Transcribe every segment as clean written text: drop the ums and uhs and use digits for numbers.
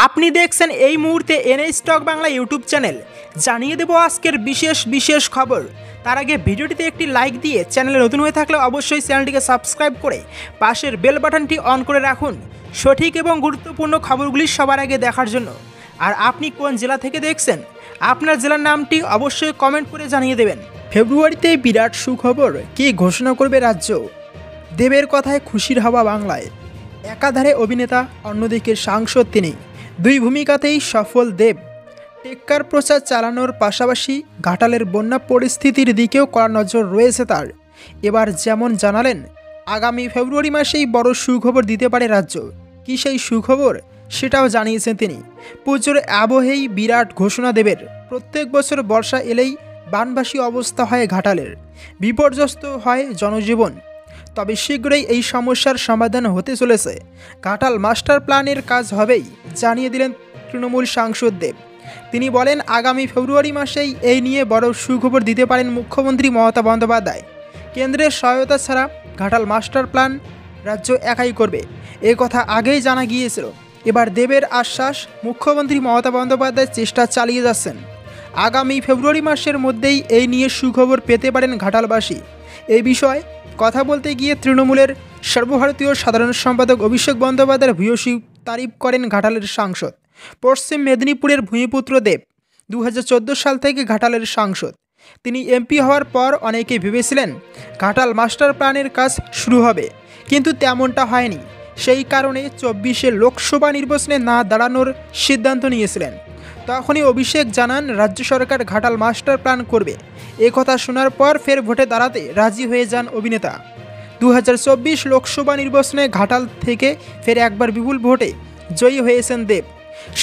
আপনি দেখছেন এই মুহূর্তে N A stock Bangla YouTube channel. জানিয়ে দেব আজকের বিশেষ খবর। তার আগে ভিডিওটিতে একটি লাইক দিয়ে চ্যানেলে নতুন হয়ে থাকলে অবশ্যই চ্যানেলটিকে সাবস্ক্রাইব করে পাশের বেল বাটনটি অন করে রাখুন সঠিক এবং গুরুত্বপূর্ণ খবরগুলি সবার আগে দেখার জন্য। আর আপনি কোন জেলা থেকে দেখছেন, আপনার জেলার নামটি অবশ্যই কমেন্ট করে জানিয়ে দেবেন। ফেব্রুয়ারিতে বিরাট সুখবর, কি ঘোষণা করবে রাজ্য? দেবের কথায় খুশির হাওয়া বাংলায়। একাধারে অভিনেতা, অন্যদিকে সাংসদ তিনি। দুই ভূমিকাতেই সফল দেব। টেক্কার প্রচার চালানোর পাশাপাশি ঘাটালের বন্যা পরিস্থিতির দিকেও কড়া নজর রয়েছে তার। এবার যেমন জানালেন, আগামী ফেব্রুয়ারি মাসেই বড় সুখবর দিতে পারে রাজ্য। কী সেই সুখবর সেটাও জানিয়েছেন তিনি। পুজোর আবহেই বিরাট ঘোষণা দেবের। প্রত্যেক বছর বর্ষা এলেই বানভাসী অবস্থা হয় ঘাটালের, বিপর্যস্ত হয় জনজীবন। তবে শীঘ্রই এই সমস্যার সমাধান হতে চলেছে। ঘাটাল মাস্টার প্ল্যানের কাজ হবেই, জানিয়ে দিলেন তৃণমূল সাংসদ দেব। তিনি বলেন, আগামী ফেব্রুয়ারি মাসেই এই নিয়ে বড় সুখবর দিতে পারেন মুখ্যমন্ত্রী মমতা বন্দ্যোপাধ্যায়। কেন্দ্রের সহায়তা ছাড়া ঘাটাল মাস্টার প্ল্যান রাজ্য একাই করবে, এ কথা আগেই জানা গিয়েছিল। এবার দেবের আশ্বাস, মুখ্যমন্ত্রী মমতা বন্দ্যোপাধ্যায় চেষ্টা চালিয়ে যাচ্ছেন। আগামী ফেব্রুয়ারি মাসের মধ্যেই এই নিয়ে সুখবর পেতে পারেন ঘাটালবাসী। এই বিষয়ে কথা বলতে গিয়ে তৃণমূলের সর্বভারতীয় সাধারণ সম্পাদক অভিষেক বন্দ্যোপাধ্যায়ের ভূয়সী তারিফ করেন ঘাটালের সাংসদ। পশ্চিম মেদিনীপুরের ভূমিপুত্র দেব 2014 সাল থেকে ঘাটালের সাংসদ। তিনি এমপি হওয়ার পর অনেকে ভেবেছিলেন ঘাটাল মাস্টার প্ল্যানের কাজ শুরু হবে, কিন্তু তেমনটা হয়নি। সেই কারণে 24-এ লোকসভা নির্বাচনে না দাঁড়ানোর সিদ্ধান্ত নিয়েছিলেন। তখনই অভিষেক জানান রাজ্য সরকার ঘাটাল মাস্টার প্ল্যান করবে। এ কথা শোনার পর ফের ভোটে দাঁড়াতে রাজি হয়ে যান অভিনেতা। 2024 লোকসভা নির্বাচনে ঘাটাল থেকে ফের একবার বিপুল ভোটে জয়ী হয়েছেন দেব।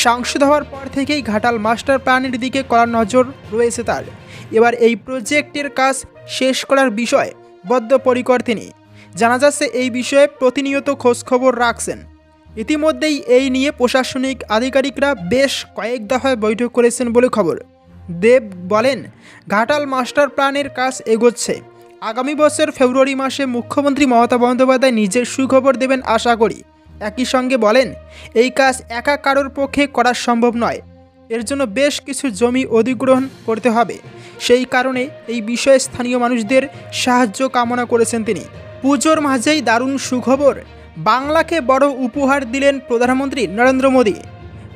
সাংসদ হওয়ার পর থেকেই ঘাটাল মাস্টার প্ল্যানের দিকে কড়া নজর রয়েছে তার। এবার এই প্রজেক্টের কাজ শেষ করার বিষয়ে বদ্ধপরিকর তিনি। জানা যাচ্ছে এই বিষয়ে প্রতিনিয়ত খোঁজখবর রাখছেন। ইতিমধ্যেই এই নিয়ে প্রশাসনিক আধিকারিকরা বেশ কয়েক দফায় বৈঠক করেছেন বলে খবর। দেব বলেন, ঘাটাল মাস্টার প্ল্যানের কাজ এগোচ্ছে। আগামী বছর ফেব্রুয়ারি মাসে মুখ্যমন্ত্রী মমতা বন্দ্যোপাধ্যায় নিজের সুখবর দেবেন আশা করি। একই সঙ্গে বলেন, এই কাজ একা কারোর পক্ষে করা সম্ভব নয়। এর জন্য বেশ কিছু জমি অধিগ্রহণ করতে হবে। সেই কারণে এই বিষয়ে স্থানীয় মানুষদের সাহায্য কামনা করেছেন তিনি। পুজোর মাঝেই দারুণ সুখবর, বাংলাকে বড় উপহার দিলেন প্রধানমন্ত্রী নরেন্দ্র মোদী।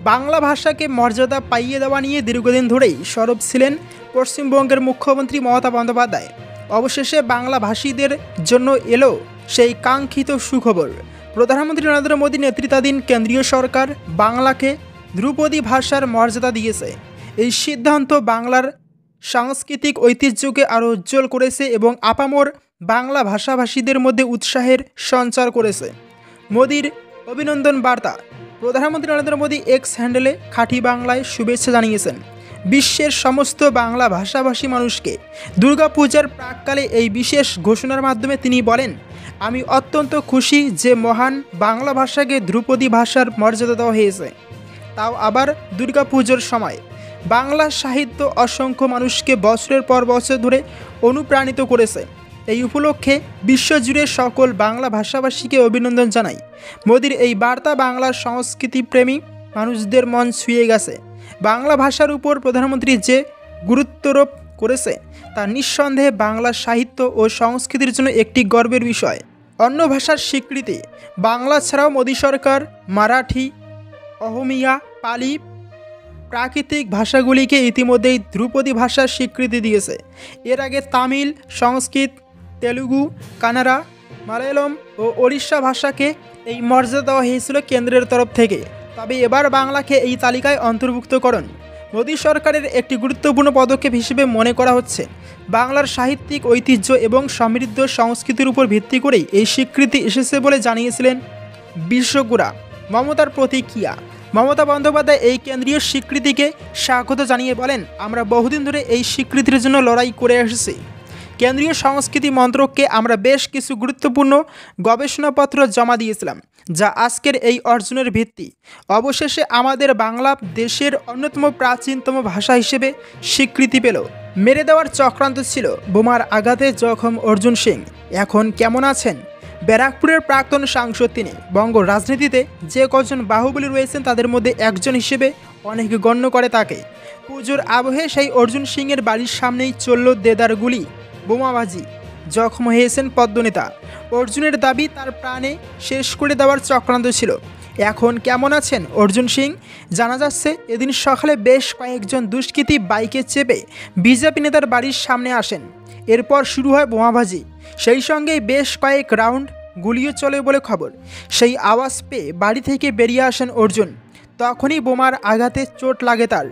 বাংলা ভাষাকে মর্যাদা পাইয়ে দেওয়া নিয়ে দীর্ঘদিন ধরেই সরব ছিলেন পশ্চিমবঙ্গের মুখ্যমন্ত্রী মমতা বন্দ্যোপাধ্যায়। অবশেষে বাংলাভাষীদের জন্য এলো সেই কাঙ্ক্ষিত সুখবর। প্রধানমন্ত্রী নরেন্দ্র মোদী নেতৃত্বাধীন কেন্দ্রীয় সরকার বাংলাকে ধ্রুপদী ভাষার মর্যাদা দিয়েছে। এই সিদ্ধান্ত বাংলার সাংস্কৃতিক ঐতিহ্যকে আরও উজ্জ্বল করেছে এবং আপামর বাংলা ভাষাভাষীদের মধ্যে উৎসাহের সঞ্চার করেছে। মোদির অভিনন্দন বার্তা। প্রধানমন্ত্রী নরেন্দ্র মোদী এক্স হ্যান্ডেলে খাঁটি বাংলায় শুভেচ্ছা জানিয়েছেন বিশ্বের সমস্ত বাংলা ভাষাভাষী মানুষকে। দুর্গাপূজার প্রাককালে এই বিশেষ ঘোষণার মাধ্যমে তিনি বলেন, আমি অত্যন্ত খুশি যে মহান বাংলা ভাষাকে ধ্রুপদী ভাষার মর্যাদা দেওয়া হয়েছে, তাও আবার দুর্গাপুজোর সময়। বাংলা সাহিত্য অসংখ্য মানুষকে বছরের পর বছর ধরে অনুপ্রাণিত করেছে। এই উপলক্ষে বিশ্বজুড়ে সকল বাংলা ভাষাভাষীকে অভিনন্দন জানাই। মোদির এই বার্তা বাংলার সংস্কৃতিপ্রেমী মানুষদের মন ছুঁয়ে গেছে। বাংলা ভাষার উপর প্রধানমন্ত্রী যে গুরুত্বারোপ করেছে তা নিঃসন্দেহে বাংলা সাহিত্য ও সংস্কৃতির জন্য একটি গর্বের বিষয়। অন্য ভাষার স্বীকৃতি। বাংলা ছাড়াও মোদী সরকার মারাঠি, অহমিয়া, পালি, প্রাকৃতিক ভাষাগুলিকে ইতিমধ্যেই ধ্রুপদী ভাষার স্বীকৃতি দিয়েছে। এর আগে তামিল, সংস্কৃত, তেলুগু, কানাড়া, মালয়ালম ও ওড়িশা ভাষাকে এই মর্যাদা দেওয়া হয়েছিল কেন্দ্রের তরফ থেকে। তবে এবার বাংলাকে এই তালিকায় অন্তর্ভুক্তকরণ মোদী সরকারের একটি গুরুত্বপূর্ণ পদক্ষেপ হিসেবে মনে করা হচ্ছে। বাংলার সাহিত্যিক ঐতিহ্য এবং সমৃদ্ধ সংস্কৃতির উপর ভিত্তি করেই এই স্বীকৃতি এসেছে বলে জানিয়েছিলেন বিশ্বগুরা। মমতার প্রতিক্রিয়া। মমতা বন্দ্যোপাধ্যায় এই কেন্দ্রীয় স্বীকৃতিকে স্বাগত জানিয়ে বলেন, আমরা বহুদিন ধরে এই স্বীকৃতির জন্য লড়াই করে এসেছি। কেন্দ্রীয় সংস্কৃতি মন্ত্রককে আমরা বেশ কিছু গুরুত্বপূর্ণ গবেষণাপত্র জমা দিয়েছিলাম, যা আজকের এই অর্জনের ভিত্তি। অবশেষে আমাদের বাংলা দেশের অন্যতম প্রাচীনতম ভাষা হিসেবে স্বীকৃতি পেল। মেরে দেওয়ার চক্রান্ত ছিল, বোমার আঘাতে জখম অর্জুন সিং। এখন কেমন আছেন? ব্যারাকপুরের প্রাক্তন সাংসদ তিনি। বঙ্গ রাজনীতিতে যে কজন বাহুবলী রয়েছেন তাদের মধ্যে একজন হিসেবে অনেকে গণ্য করে তাকে। পুজোর আবহে সেই অর্জুন সিংয়ের বাড়ির সামনেই চলল দেদার গুলি, বোমাবাজি। জখম হয়েছেন পদ্মনেতা। অর্জুনের দাবি তার প্রাণে শেষ করে দেওয়ার চক্রান্ত ছিল। এখন কেমন আছেন অর্জুন সিং? জানা যাচ্ছে এদিন সকালে বেশ কয়েকজন দুষ্কৃতী বাইকে চেপে বিজেপি নেতার বাড়ির সামনে আসেন। এরপর শুরু হয় বোমাবাজি, সেই সঙ্গেই বেশ কয়েক রাউন্ড গুলিও চলে বলে খবর। সেই আওয়াজ পেয়ে বাড়ি থেকে বেরিয়ে আসেন অর্জুন। তখনই বোমার আঘাতে চোট লাগে তার।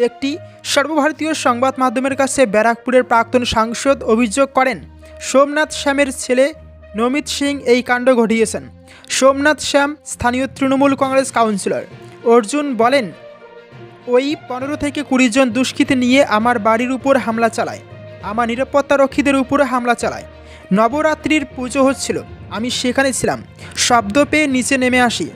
একটি সর্বভারতীয় সংবাদ মাধ্যমের কাছে ব্যারাকপুরের প্রাক্তন সাংসদ অভিযোগ করেন সোমনাথ শ্যামের ছেলে নমিত সিং এই কাণ্ড ঘটিয়েছেন। সোমনাথ শ্যাম স্থানীয় তৃণমূল কংগ্রেস কাউন্সিলর। অর্জুন বলেন, ওই 15 থেকে 20 জন দুষ্কৃতী নিয়ে আমার বাড়ির উপর হামলা চালায়, আমার নিরাপত্তারক্ষীদের উপরে হামলা চালায়। নবরাত্রির পুজো হচ্ছিল, আমি সেখানে ছিলাম। শব্দ পেয়ে নিচে নেমে আসি।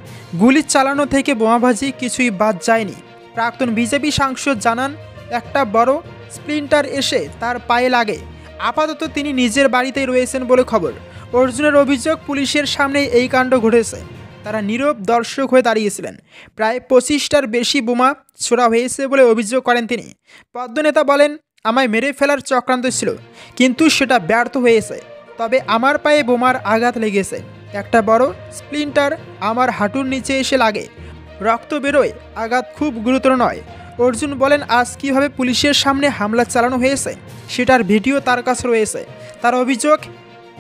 গুলি চালানো থেকে বোমাবাজি কিছুই বাদ যায়নি। প্রাক্তন বিজেপি সাংসদ জানান, একটা বড় স্প্লিন্টার এসে তার পায়ে লাগে। আপাতত তিনি নিজের বাড়িতেই রয়েছেন বলে খবর। অর্জুনের অভিযোগ, পুলিশের সামনে এই কাণ্ড ঘটেছে। তারা নীরব দর্শক হয়ে দাঁড়িয়েছিলেন। প্রায় 25টার বেশি বোমা ছোড়া হয়েছে বলে অভিযোগ করেন তিনি। পদ্মনেতা বলেন, আমায় মেরে ফেলার চক্রান্ত ছিল, কিন্তু সেটা ব্যর্থ হয়েছে। তবে আমার পায়ে বোমার আঘাত লেগেছে। একটা বড় স্প্লিন্টার আমার হাঁটুর নিচে এসে লাগে, রক্ত বেরোয়, আঘাত খুব গুরুতর নয়। অর্জুন বলেন, আজ কীভাবে পুলিশের সামনে হামলা চালানো হয়েছে সেটার ভিডিও তার কাছে রয়েছে। তার অভিযোগ,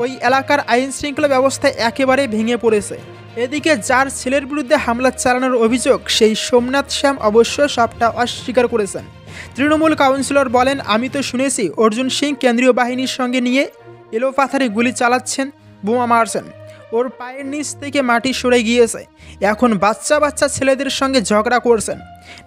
ওই এলাকার আইন শৃঙ্খলা ব্যবস্থা একেবারে ভেঙে পড়েছে। এদিকে যার ছেলের বিরুদ্ধে হামলা চালানোর অভিযোগ, সেই সোমনাথ শ্যাম অবশ্য সবটা অস্বীকার করেছেন। তৃণমূল কাউন্সিলর বলেন, আমি তো শুনেছি অর্জুন সিং কেন্দ্রীয় বাহিনীর সঙ্গে নিয়ে এলোপাথারি গুলি চালাচ্ছেন, বোমা মারছেন। ওর পায়ের নিচ থেকে মাটি সরে গিয়েছে। এখন বাচ্চা বাচ্চা ছেলেদের সঙ্গে ঝগড়া করছেন,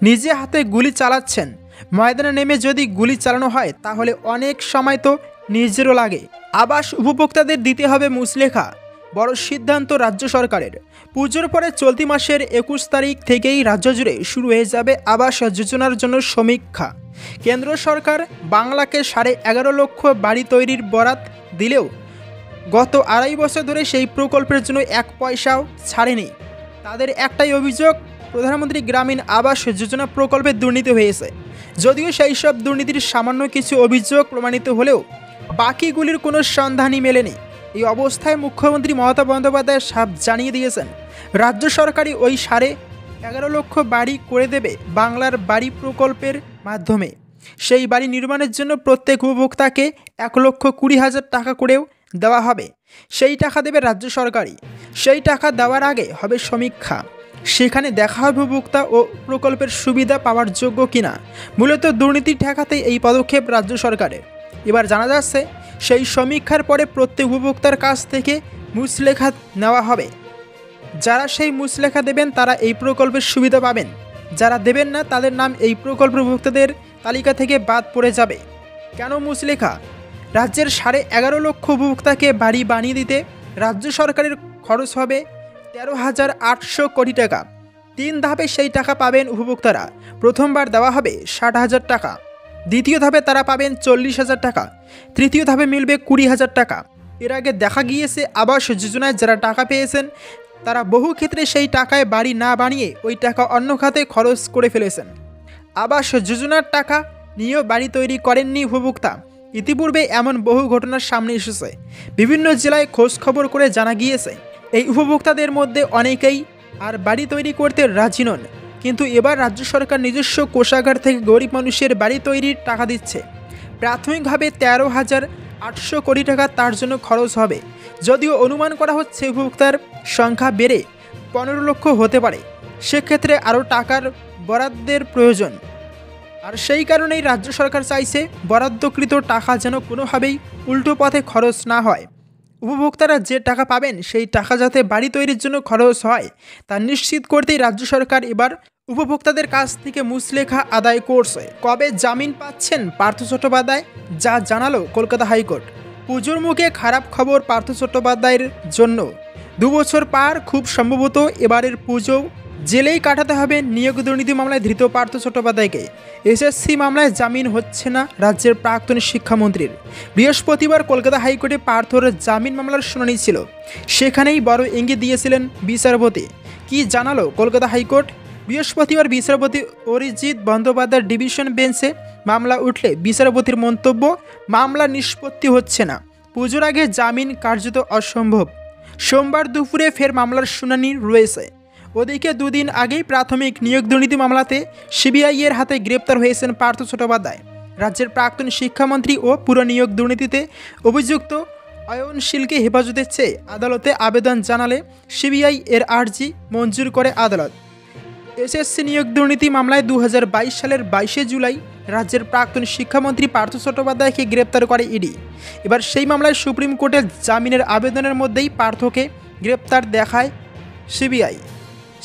নিজে হাতে গুলি চালাচ্ছেন। ময়দানে নেমে যদি গুলি চালানো হয় তাহলে অনেক সময় তো নিজেরও লাগে। আবাস উপভোক্তাদের দিতে হবে মুচলেখা, বড় সিদ্ধান্ত রাজ্য সরকারের। পুজোর পরে চলতি মাসের 21 তারিখ থেকেই রাজ্য জুড়ে শুরু হয়ে যাবে আবাস যোজনার জন্য সমীক্ষা। কেন্দ্র সরকার বাংলাকে 11.5 লক্ষ বাড়ি তৈরির বরাত দিলেও গত 2.5 বছর ধরে সেই প্রকল্পের জন্য 1 পয়সাও ছাড়েনি। তাদের একটাই অভিযোগ, প্রধানমন্ত্রী গ্রামীণ আবাস যোজনা প্রকল্পে দুর্নীতি হয়েছে। যদিও সেই সব দুর্নীতির সামান্য কিছু অভিযোগ প্রমাণিত হলেও বাকিগুলির কোনো সন্ধানই মেলেনি। এই অবস্থায় মুখ্যমন্ত্রী মমতা বন্দ্যোপাধ্যায় সাফ জানিয়ে দিয়েছেন, রাজ্য সরকারই ওই 11.5 লক্ষ বাড়ি করে দেবে বাংলার বাড়ি প্রকল্পের মাধ্যমে। সেই বাড়ি নির্মাণের জন্য প্রত্যেক উপভোক্তাকে 1,20,000 টাকা করেও দেওয়া হবে। সেই টাকা দেবে রাজ্য সরকারই। সেই টাকা দেওয়ার আগে হবে সমীক্ষা, সেখানে দেখা হবে উপভোক্তা ও প্রকল্পের সুবিধা পাওয়ার যোগ্য কিনা। মূলত দুর্নীতি ঠেকাতে এই পদক্ষেপ রাজ্য সরকারের। এবার জানা যাচ্ছে, সেই সমীক্ষার পরে প্রত্যেক উপভোক্তার কাছ থেকে মুচলেখা নেওয়া হবে। যারা সেই মুচলেখা দেবেন তারা এই প্রকল্পের সুবিধা পাবেন, যারা দেবেন না তাদের নাম এই প্রকল্পের উপভোক্তাদের তালিকা থেকে বাদ পড়ে যাবে। কেন মুচলেখা? রাজ্যের 11.5 লক্ষ উপভোক্তাকে বাড়ি বানিয়ে দিতে রাজ্য সরকারের খরচ হবে 13,800 কোটি টাকা। 3 ধাপে সেই টাকা পাবেন উপভোক্তারা। প্রথমবার দেওয়া হবে 60,000 টাকা, দ্বিতীয় ধাপে তারা পাবেন 40,000 টাকা, তৃতীয় ধাপে মিলবে 20,000 টাকা। এর আগে দেখা গিয়েছে আবাস যোজনায় যারা টাকা পেয়েছেন তারা বহু ক্ষেত্রে সেই টাকায় বাড়ি না বানিয়ে ওই টাকা অন্য খাতে খরচ করে ফেলেছেন। আবাস যোজনার টাকা নিয়েও বাড়ি তৈরি করেননি উপভোক্তা। ইতিপূর্বে এমন বহু ঘটনার সামনে এসেছে। বিভিন্ন জেলায় খোঁজ খবর করে জানা গিয়েছে এই উপভোক্তাদের মধ্যে অনেকেই আর বাড়ি তৈরি করতে রাজি নন। কিন্তু এবার রাজ্য সরকার নিজস্ব কোষাগার থেকে গরিব মানুষের বাড়ি তৈরির টাকা দিচ্ছে। প্রাথমিকভাবে 13,800 কোটি টাকা তার জন্য খরচ হবে। যদিও অনুমান করা হচ্ছে উপভোক্তার সংখ্যা বেড়ে 15 লক্ষ হতে পারে। সেক্ষেত্রে আরও টাকার বরাদ্দের প্রয়োজন। আর সেই কারণেই রাজ্য সরকার চাইছে বরাদ্দকৃত টাকা যেন কোনোভাবেই উল্টো পথে খরচ না হয়। উপভোক্তারা যে টাকা পাবেন সেই টাকা যাতে বাড়ি তৈরির জন্য খরচ হয় তা নিশ্চিত করতেই রাজ্য সরকার এবার উপভোক্তাদের কাছ থেকে মুচলেখা আদায় করছে। কবে জামিন পাচ্ছেন পার্থ চট্টোপাধ্যায়, যা জানালো কলকাতা হাইকোর্ট। পুজোর মুখে খারাপ খবর পার্থ চট্টোপাধ্যায়ের জন্য। 2 বছর পার, খুব সম্ভবত এবারের পুজো জেলেই কাটাতে হবে নিয়োগ দুর্নীতি মামলায় ধৃত পার্থ চট্টোপাধ্যায়কে। এসএসসি মামলায় জামিন হচ্ছে না রাজ্যের প্রাক্তন শিক্ষামন্ত্রীর। বৃহস্পতিবার কলকাতা হাইকোর্টে পার্থর জামিন মামলার শুনানি ছিল। সেখানেই বড় ইঙ্গিত দিয়েছিলেন বিচারপতি। কি জানালো কলকাতা হাইকোর্ট? বৃহস্পতিবার বিচারপতি অরিজিৎ বন্দ্যোপাধ্যায়ের ডিভিশন বেঞ্চে মামলা উঠলে বিচারপতির মন্তব্য, মামলা নিষ্পত্তি হচ্ছে না, পুজোর আগে জামিন কার্যত অসম্ভব। সোমবার দুপুরে ফের মামলার শুনানি রয়েছে। ওদিকে দুদিন আগেই প্রাথমিক নিয়োগ দুর্নীতি মামলাতে সিবিআইয়ের হাতে গ্রেপ্তার হয়েছেন পার্থ চট্টোপাধ্যায়। রাজ্যের প্রাক্তন শিক্ষামন্ত্রী ও পুর নিয়োগ দুর্নীতিতে অভিযুক্ত অয়নশীলকে হেফাজতে চেয়ে আদালতে আবেদন জানালে সিবিআই এর আর্জি মঞ্জুর করে আদালত। এসএসসি নিয়োগ দুর্নীতি মামলায় 2022 সালের 22শে জুলাই রাজ্যের প্রাক্তন শিক্ষামন্ত্রী পার্থ চট্টোপাধ্যায়কে গ্রেপ্তার করে ইডি। এবার সেই মামলায় সুপ্রিম কোর্টের জামিনের আবেদনের মধ্যেই পার্থকে গ্রেপ্তার দেখায় সিবিআই।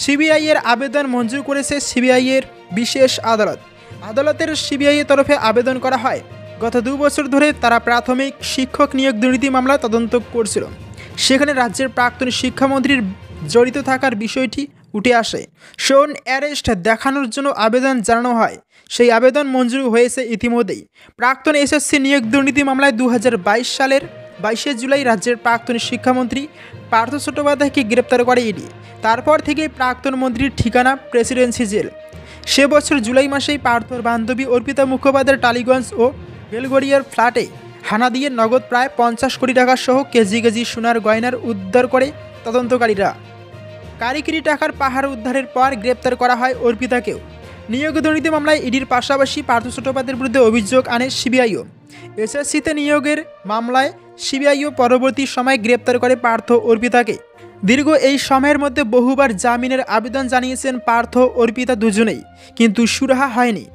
সিবিআইয়ের আবেদন মঞ্জুর করেছে সিবিআইয়ের বিশেষ আদালত। আদালতের সিবিআইয়ের তরফে আবেদন করা হয়। গত 2 বছর ধরে তারা প্রাথমিক শিক্ষক নিয়োগ দুর্নীতি মামলা তদন্ত করছিল। সেখানে রাজ্যের প্রাক্তন শিক্ষামন্ত্রীর জড়িত থাকার বিষয়টি উঠে আসে। শোন অ্যারেস্ট দেখানোর জন্য আবেদন জানানো হয়। সেই আবেদন মঞ্জুর হয়েছে ইতিমধ্যেই। প্রাক্তন এসএসসি নিয়োগ দুর্নীতি মামলায় 2022 সালের 22শে জুলাই রাজ্যের প্রাক্তন শিক্ষামন্ত্রী পার্থ চট্টোপাধ্যায়কে গ্রেপ্তার করে ইডি। তারপর থেকে প্রাক্তন মন্ত্রীর ঠিকানা প্রেসিডেন্সি জেল। সে বছর জুলাই মাসেই পার্থর বান্ধবী অর্পিতা মুখোপাধ্যায়ের টালিগঞ্জ ও বেলগড়িয়ার ফ্ল্যাটে হানা দিয়ে নগদ প্রায় 50 কোটি টাকা সহ কেজি কেজি সোনার গয়নার উদ্ধার করে তদন্তকারীরা। কারিগরি টাকার পাহাড় উদ্ধারের পর গ্রেপ্তার করা হয় অর্পিতাকেও। নিয়োগ দুর্নীতি মামলায় ইডির পাশাপাশি পার্থ চট্টোপাধ্যায়ের বিরুদ্ধে অভিযোগ আনে সিবিআইও। এসএসসিতে নিয়োগের মামলায় সিবিআইও পরবর্তী সময় গ্রেপ্তার করে পার্থ অর্পিতাকে। দীর্ঘ এই সময়ের মধ্যে বহুবার জামিনের আবেদন জানিয়েছেন পার্থ অর্পিতা দুজনেই, কিন্তু সুরাহা হয়নি।